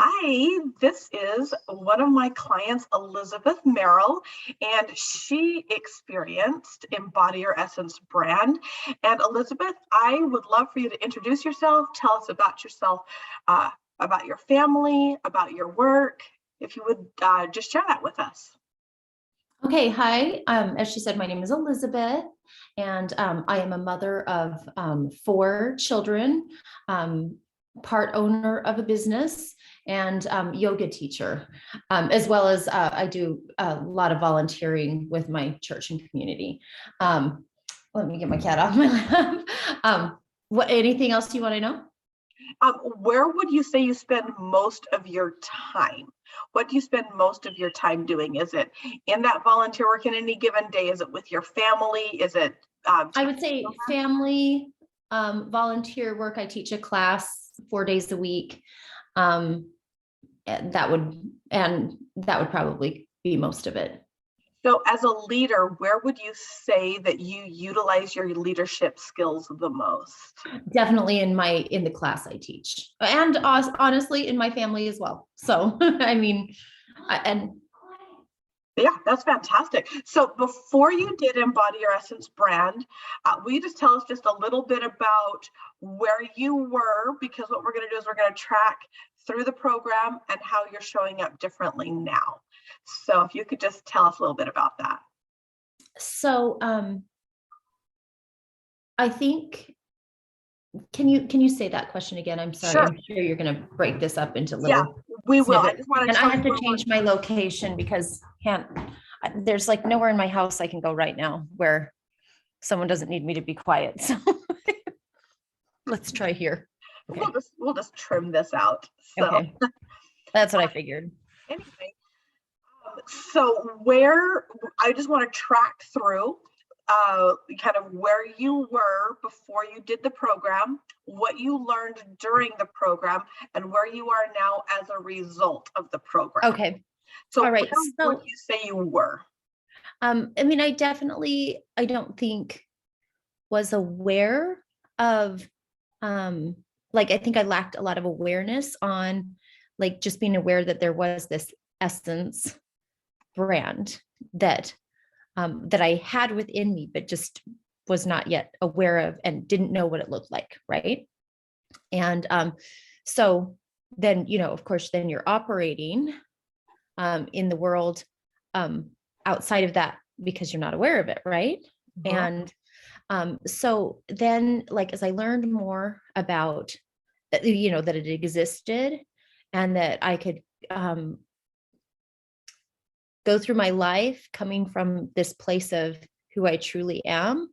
Hi, this is one of my clients, Elisabeth Merrill, and she experienced Embody Your Essence brand. And Elisabeth, I would love for you to introduce yourself, tell us about yourself, about your family, about your work. If you would just share that with us. Okay, hi. As she said, my name is Elisabeth, and I am a mother of 4 children, part owner of a business, and yoga teacher, as well as I do a lot of volunteering with my church and community. Let me get my cat off my lap. Anything else you want to know? Where would you say you spend most of your time? What do you spend most of your time doing? Is it in that volunteer work in any given day? Is it with your family? Is it? I would say family, volunteer work. I teach a class 4 days a week. And that would probably be most of it. So as a leader, where would you say that you utilize your leadership skills the most? Definitely in the class I teach, and honestly in my family as well. So I mean, yeah, that's fantastic. So before you did Embody Your Essence brand, will you just tell us just a little bit about where you were? Because what we're going to do is we're going to track through the program and how you're showing up differently now. So if you could just tell us a little bit about that. So I think, can you say that question again? I'm sorry. Sure. I'm sure you're going to break this up into little. Yeah, we will. I just want to. And I have to change my location because there's like nowhere in my house I can go right now where someone doesn't need me to be quiet. So let's try here. Okay. We'll just trim this out. So. Okay. That's what I figured. Anyway, so where I just want to track through kind of where you were before you did the program, what you learned during the program, and where you are now as a result of the program. Okay. So all right. Where would you say you were? I mean, I don't think was aware of, like, I think I lacked a lot of awareness on, like, just being aware that there was this essence brand that I had within me, but just was not yet aware of and didn't know what it looked like. Right. And so then, of course, then you're operating in the world outside of that because you're not aware of it. Right. Mm-hmm. And so then, like, as I learned more about that, that it existed and that I could go through my life coming from this place of who I truly am,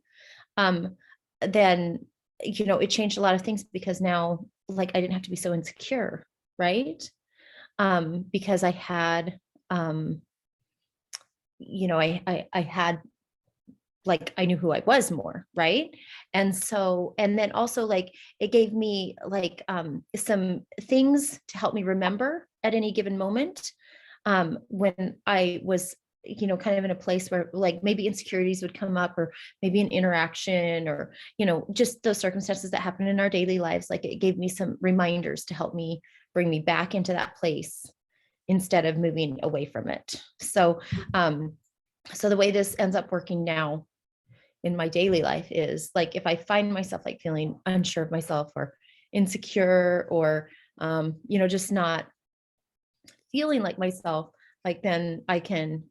then, it changed a lot of things because now, like, I didn't have to be so insecure, right? Because I had, I had, like, I knew who I was more, right? And so, and then also, like, it gave me, like, some things to help me remember at any given moment. When I was, kind of in a place where, like, maybe insecurities would come up, or maybe an interaction, or, just those circumstances that happen in our daily lives. Like, it gave me some reminders to help me bring me back into that place instead of moving away from it. So, so the way this ends up working now in my daily life is, like, if I find myself, like, feeling unsure of myself or insecure, or, just not feeling like myself, like, then I can,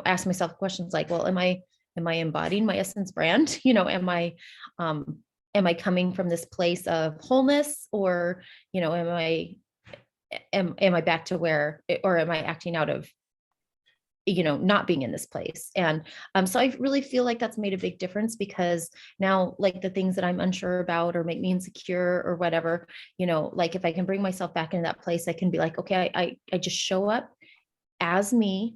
ask myself questions like, well, am I embodying my essence brand? Am I coming from this place of wholeness, or, am I back to where, or am I acting out of, not being in this place? And so I really feel like that's made a big difference, because now, like, the things that I'm unsure about or make me insecure or whatever, like, if I can bring myself back into that place, I can be like, okay, I just show up as me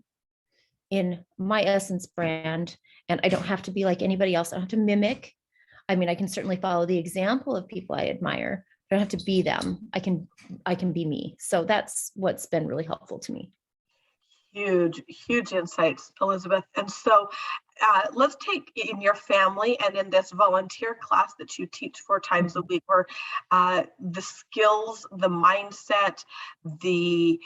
in my essence brand, and I don't have to be like anybody else. I don't have to mimic. I mean, I can certainly follow the example of people I admire. I don't have to be them. I can be me. So that's what's been really helpful to me. Huge insights, Elisabeth. And so let's take in your family and in this volunteer class that you teach 4 times a week, where the skills, the mindset, the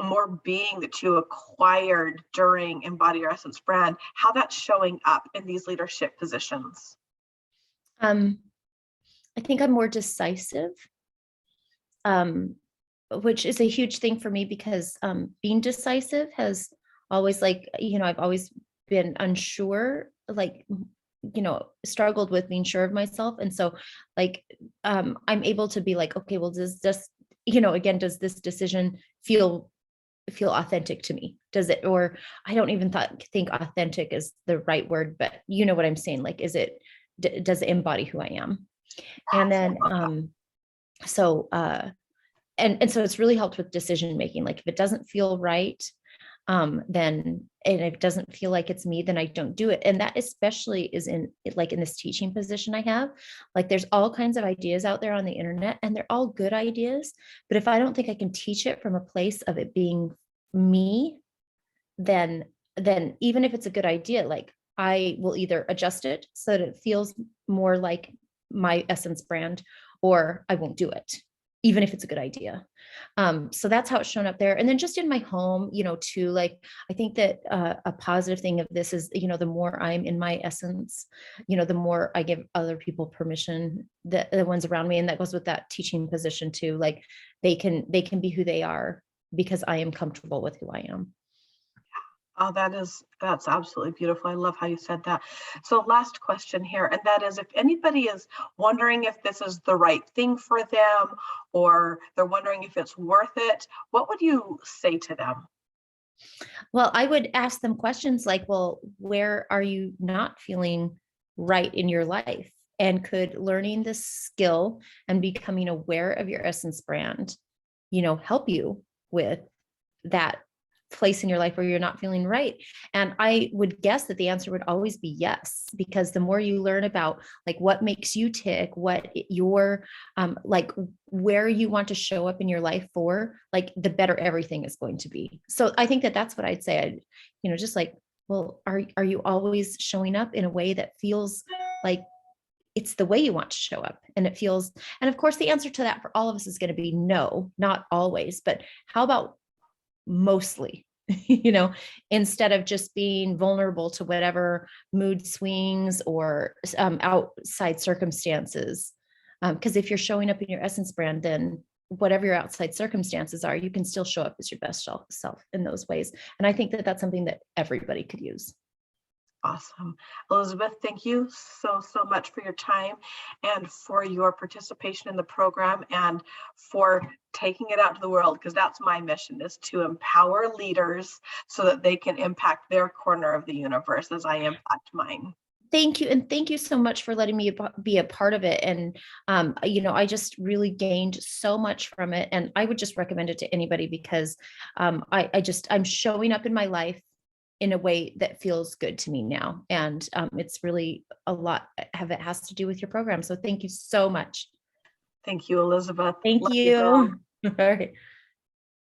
more being that you acquired during Embody Your Essence brand, how that's showing up in these leadership positions. I think I'm more decisive, which is a huge thing for me because being decisive has always, like, I've always been unsure, like, struggled with being sure of myself. And so, like, I'm able to be like, okay, well, does this, again, does this decision feel authentic to me? Does it? Or I don't even think authentic is the right word, but you know what I'm saying? Like, does it embody who I am? And then, so it's really helped with decision making. Like, if it doesn't feel right, then, and if it doesn't feel like it's me, then I don't do it. And that especially is in this teaching position I have. Like, there's all kinds of ideas out there on the internet, and they're all good ideas. But if I don't think I can teach it from a place of it being me, then even if it's a good idea, like, I will either adjust it so that it feels more like my essence brand, or I won't do it, even if it's a good idea. So that's how it's shown up there. And then just in my home, too, like, I think that a positive thing of this is, the more I'm in my essence, the more I give other people permission, the ones around me. And that goes with that teaching position too. Like, they can be who they are because I am comfortable with who I am. Oh, that's absolutely beautiful. I love how you said that. So last question here, and that is, if anybody is wondering if this is the right thing for them, or they're wondering if it's worth it, what would you say to them? Well, I would ask them questions like, well, where are you not feeling right in your life? And could learning this skill and becoming aware of your essence brand, help you with that place in your life where you're not feeling right? And I would guess that the answer would always be yes, because the more you learn about, like, what makes you tick, what your like, where you want to show up in your life for, like, the better everything is going to be. So I think that that's what I'd say. Just like, well, are you always showing up in a way that feels like it's the way you want to show up? And it feels, and of course the answer to that for all of us is going to be no, not always. But how about mostly? Instead of just being vulnerable to whatever mood swings or outside circumstances. Because if you're showing up in your essence brand, then whatever your outside circumstances are, you can still show up as your best self in those ways. And I think that that's something that everybody could use. Awesome. Elisabeth, thank you so much for your time and for your participation in the program, and for taking it out to the world, because that's my mission, is to empower leaders so that they can impact their corner of the universe as I impact mine. Thank you. And thank you so much for letting me be a part of it. And, I just really gained so much from it. And I would just recommend it to anybody, because I'm showing up in my life in a way that feels good to me now. And it's really a lot of it has to do with your program. So thank you so much. Thank you, Elisabeth. Thank Love you. All right.